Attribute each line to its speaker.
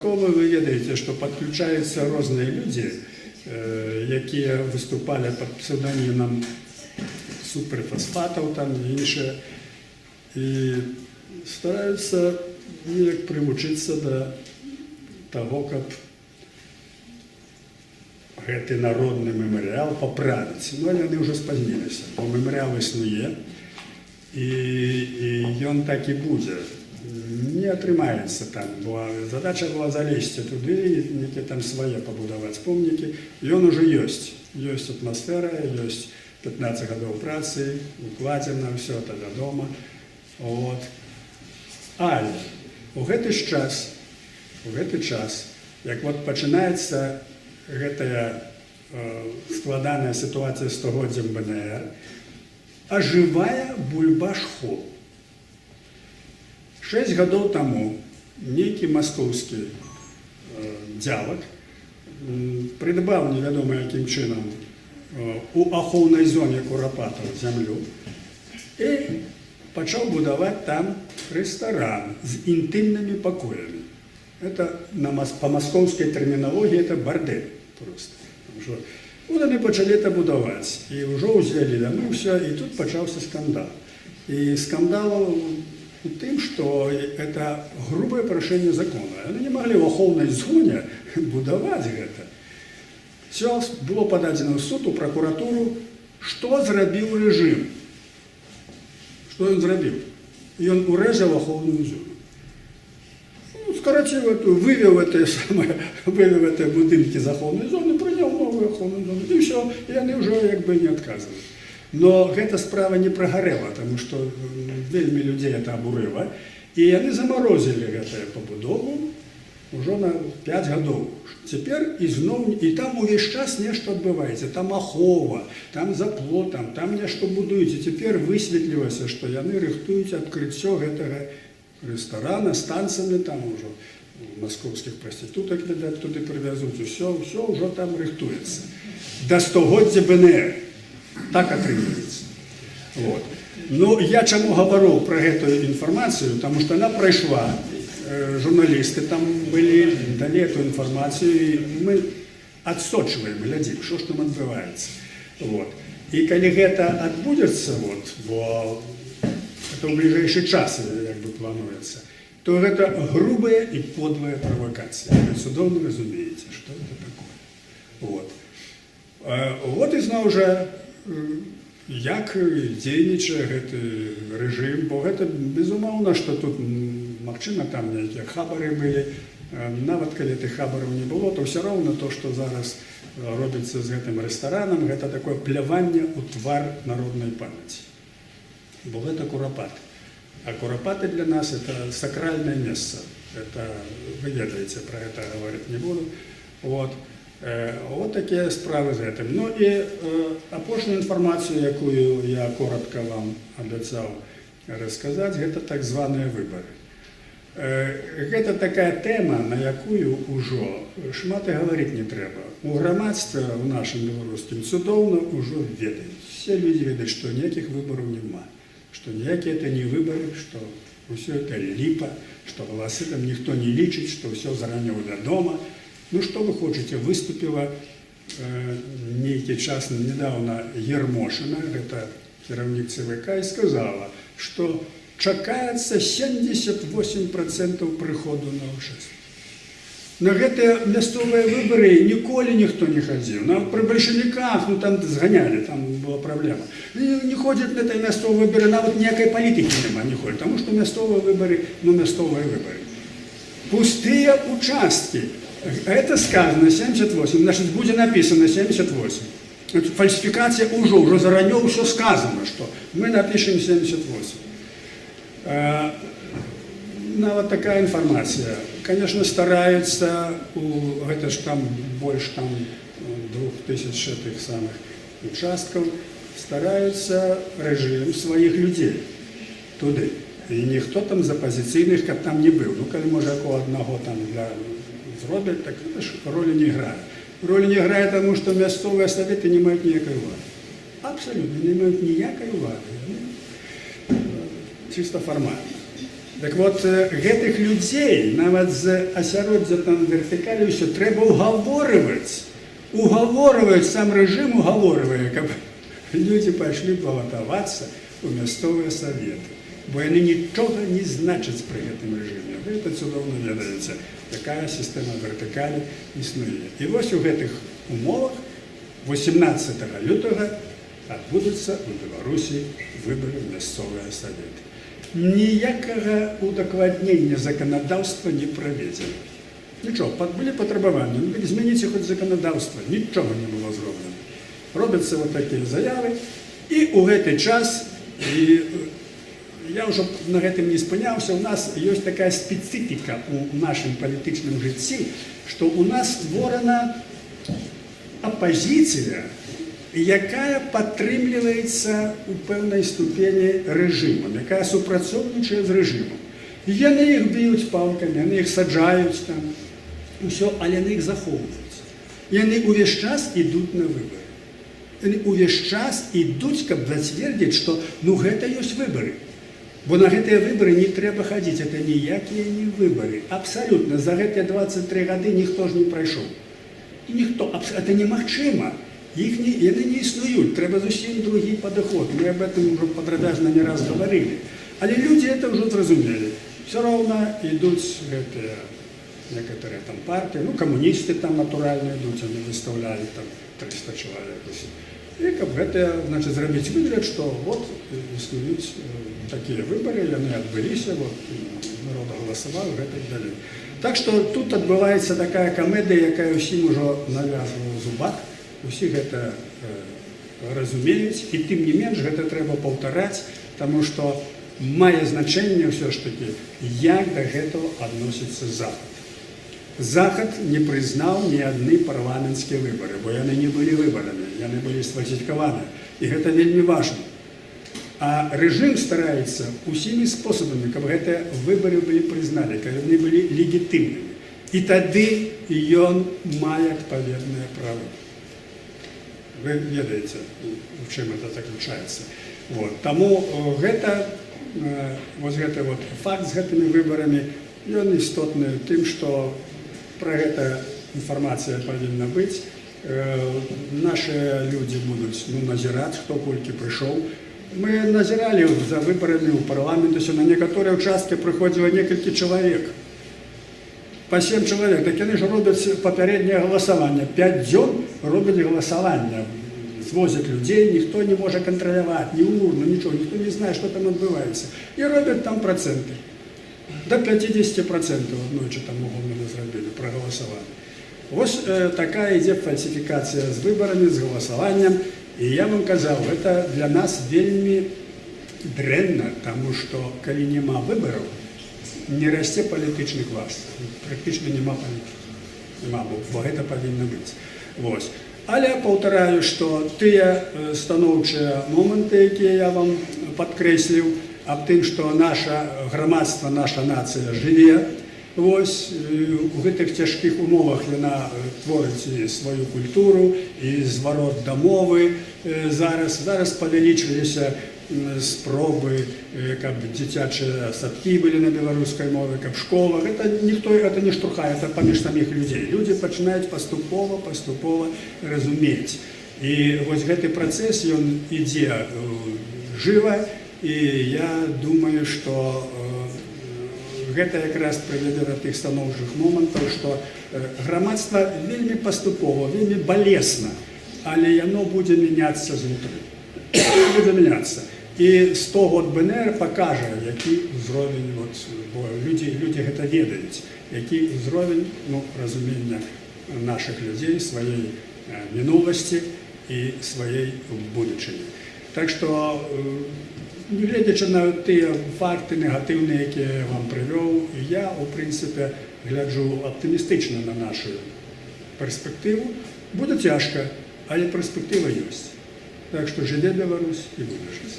Speaker 1: Вы ведаеце, што падключаюцца розныя людзі, якія выступалі пад псевданімам суперфасфатаў, там і іншае, і стараюцца неяк прывучыцца да таго, каб гэты народны мемарыял паправіць. Ну, яны ўжо спазніліся, бо мемарыял існуе, і ён так і будзе. Не атрымаецца там, бо задача была залезці туды, нейкія там свае пабудаваць помнікі. Ён ужо ёсць. Ёсць атмасфера, ёсць 15 гадоў працы, укладзена, ўсё это вядома. Але у гэты час, як вот пачынаецца гэтая складаная сітуацыя стагоддзям БНР, ажывае Бульба-Шхол. 6 гадоў таму нейкі маскоўскі дзявак прыдбаў невядома якім чынам у ахоўнай зоне курапатаў зямлю і пачаў будаваць там рэстаран з інтымнымі пакоямі. Это па маскоўскай тэрміналогіі это бардэль проста. Яны пачалі это будаваць і ўжо ўзвялі дамы ўсё, і тут пачаўся скандал. І скандал у тым, што это грубае парушэнне закона. Яны не маглі ў ахоўнай зоне будаваць гэта. Все было пададзена ў суд, у пракуратуру. Што зрабіў рэжым? Што ён зрабіў? Ён урэзаў ахоўную зону. Скараціў эту, вывеў гэтыя будынкі з ахоўнай зоны, прыняў новую ахоўную зону. І ўсё, яны ўжо як бы не адказваюць. Но гэта справа не прагарэла, таму што вельмі людзей это абурыла, і яны замарозілі гэтую пабудову ўжо на 5 гадоў. Цяпер ізноў, і там увесь час нешта адбываецца, там ахова, там за плотам, там нешта будуюць, і цяпер высветлілася, што яны рыхтуюць адкрыццё гэтага рэстарана з танцамі, там ужо маскоўскіх прастытутак, відаць, туды прывязуць, усё ўжо там рыхтуецца. Да стагоддзя БНР. Так атрымліваецца. Ну, я чаму гавару пра гэтую інфармацыю, таму што яна прайшла, журналісты там былі, далі эту інфармацыю, і мы адсочваем, глядзім, што ж там адбываецца. І калі гэта адбудзецца, бо это ў бліжэйшы час, як бы плануецца, то гэта грубая і подлая правакацыя. Вы цудоўна разумееце, што гэта такое. Вот ізноў жа, як дзейнічае гэты рэжым, бо гэта безумоўна, што тут, магчыма, там нейкія хабары былі, нават калі тых хабараў не было, то ўсё роўна то, што зараз робіцца з гэтым рэстаранам, гэта такое пляванне ў твар народнай памяці. Бо гэта курапаты. А курапаты для нас это сакральнае месца. Вы ведаеце, пра гэта гаварыць не буду. Вот такія справы з гэтым. Ну і апошнюю інфармацыю, якую я коротко вам абяцаў расказаць, гэта так званыя выбары. Гэта такая тэма, на якую ўжо шмат і гаварыць не трэба. У грамадстве, у нашым беларускім, цудоўна ўжо ведаюць. Все людзі ведаюць, што ніякіх выбараў няма, што ніякія это не выбары, што ўсё это ліпа, што галасы там ніхто не лічыць, што ўсё заранее вядома. Ну, што вы хочаце, выступіла нейкі час недавно Ермошина, гэта кіраўнік ЦВК, і сказала, што чакаецца 78% прыходу на ўчасткі. На гэтыя мясцовыя выбары ніколі ніхто не хадзіў. Нават пры бальшавіках, ну там зганялі, там была праблема. Не ходзяць на этой мясцовыя выбары, нават ніякай палітыкі няма, не ходзяць, таму што мясцовыя выбары, ну мясцовыя выбары. Пустыя участкі. Это сказано 78, значит, будет написано 78. Фальсификация уже заранее все сказано, что мы напишем 78. Вот такая информация. Конечно, стараются, это же там больше там 2000 этих самых участков, стараются режим своих людей туды. И никто там з опозиційних, как там не был. Ну, коли може одного там для зроблять, так это ж роли не играет. Роли не играет, потому что местные советы не имеют никакой власти. Абсолютно не имеют никакой власти. Чисто формально. Так от, гэтых людзей, нават з асяроддзя там вертыкалі, ўсё трэба угаворваць. Угаворваць, сам рэжым угаворвае, каб людзі пайшлі балатавацца ў мясцовыя саветы. Бо яны нічога не значаць пры гэтым рэжыме. Вы это цудоўна ведаеце. Такая сістэма вертыкалі існуе. І вось у гэтых умовах 18 лютага адбудуцца ў Беларусі выбары ў мясцовыя саветы. Ніякага удакладнення заканадаўства не праведзена. Нічого, былі патрабаванні, змяніце хоць заканадаўства, нічога не было зроблена. Робяцца вот такія заявы, і ў гэты час, і я ўжо на гэтым не спыняўся, у нас ёсць такая спецыфіка ў нашым палітычным жыцці, што ў нас створана апазіцыя, якая падтрымліваецца ў пэўнай ступені рэжымам, якая супрацоўнічае з рэжымам. Яны іх б'юць палкамі, яны іх саджаюць там, усё, але яны іх захоўваюць. Яны ўвесь час ідуць на выбары. Яны ўвесь час ідуць, каб зацвердзіць, што ну гэта ёсць выбары. Бо на гэтыя выбары не трэба хадзіць, это ніякія не выбары. Абсалютна, за гэтыя 23 гады ніхто ж не прайшоў. Ніхто, это немагчыма. Яны не існуюць, трэба зусім другі падыход. Мы об этом уже падрабязна не раз говорили. Але люди это уже зразумелі. Все равно ідуць гэтыя некоторые там партии, ну коммунисты там натурально ідуць, они выставляли там 300 человек. И каб гэта, значит, зрабіць выгляд, что вот існуюць такие выборы, яны адбыліся, вот народ голосовал, гэта і далей. Так что тут адбываецца такая камедыя, якая ўсім ужо навязвала зубак. Усе гэта разумеюць, і тым не менш гэта трэба паўтараць, таму што мае значэнне ўсё ж такі, як да гэтага адносіцца Захад. Захад не прызнаў ні адны парламенцкія выбары, бо яны не былі выбарамі, яны былі сфальсіфікаваны, і гэта вельмі важна. А рэжым стараецца усімі спосабамі, каб гэтыя выбары былі прызнаны, каб яны былі легітымнымі. І тады ён мае адпаведныя правы. Вы ведаеце, у чым это заключаецца. Вот. Таму гэта, вось гэты вот факт з гэтымі выбарамі, ён істотны тым, што пра гэта інфармацыя павінна быць. Нашы людзі будуць назіраць, хто колькі прыйшоў. Мы назіралі за выбарамі ў парламент, на некаторыя ўчасткі прыходзіла некалькі чалавек. По 7 человек, так яны ж робяць папярэдняе галасаванне. 5 дзён робяць галасаванне, звозяць людзей, ніхто не можа кантраляваць, ні урну, нічого, ніхто не знае, што там адбываецца. І робяць там працэнты. До 50% аднойчы там угодно зрабілі, прагаласавалі. Вось такая ідзе фальсіфікацыя з выбарамі, з галасаваннем. І я вам казаў, гэта для нас вельмі дрэнна, таму што калі няма выбараў, не расце палітычны клас, практычна няма палітыкі, бо гэта павінна быць. Вось. Але паўтараю, што тыя станоўчыя моманты, якія я вам падкрэсліў, аб тым, што наша грамадства, наша нацыя жыве, вось, у гэтых цяжкіх умовах яна творыць і сваю культуру, і зварот да мовы. Зараз павялічваліся спробы, каб дзіцячыя садкі былі на беларускай мове, каб школа. Гэта ніхто гэта не штурхае, это паміж саміх людзей. Людзі пачынаюць паступова разумець. І вось гэты працэс, ён ідзе жыва, і я думаю, што гэта якраз прывядзе да тых станоўчых момантаў, што грамадства вельмі паступова, вельмі балесна, але яно будзе мяняцца знутры. Будзе мяняцца. І 100 год БНР пакажа, які ўзровень, бо людзі гэта ведаюць, які ўзровень разумення нашых людзей, сваёй мінуласці і сваёй будучыні. Так што, гледзячы на тыя факты негатыўныя, якія я вам прывёў, я, у прынцыпе, гляджу аптымістычна на нашу перспектыву. Будзе цяжка, але перспектыва ёсць. Так што жыве Беларусь і будзе жыць.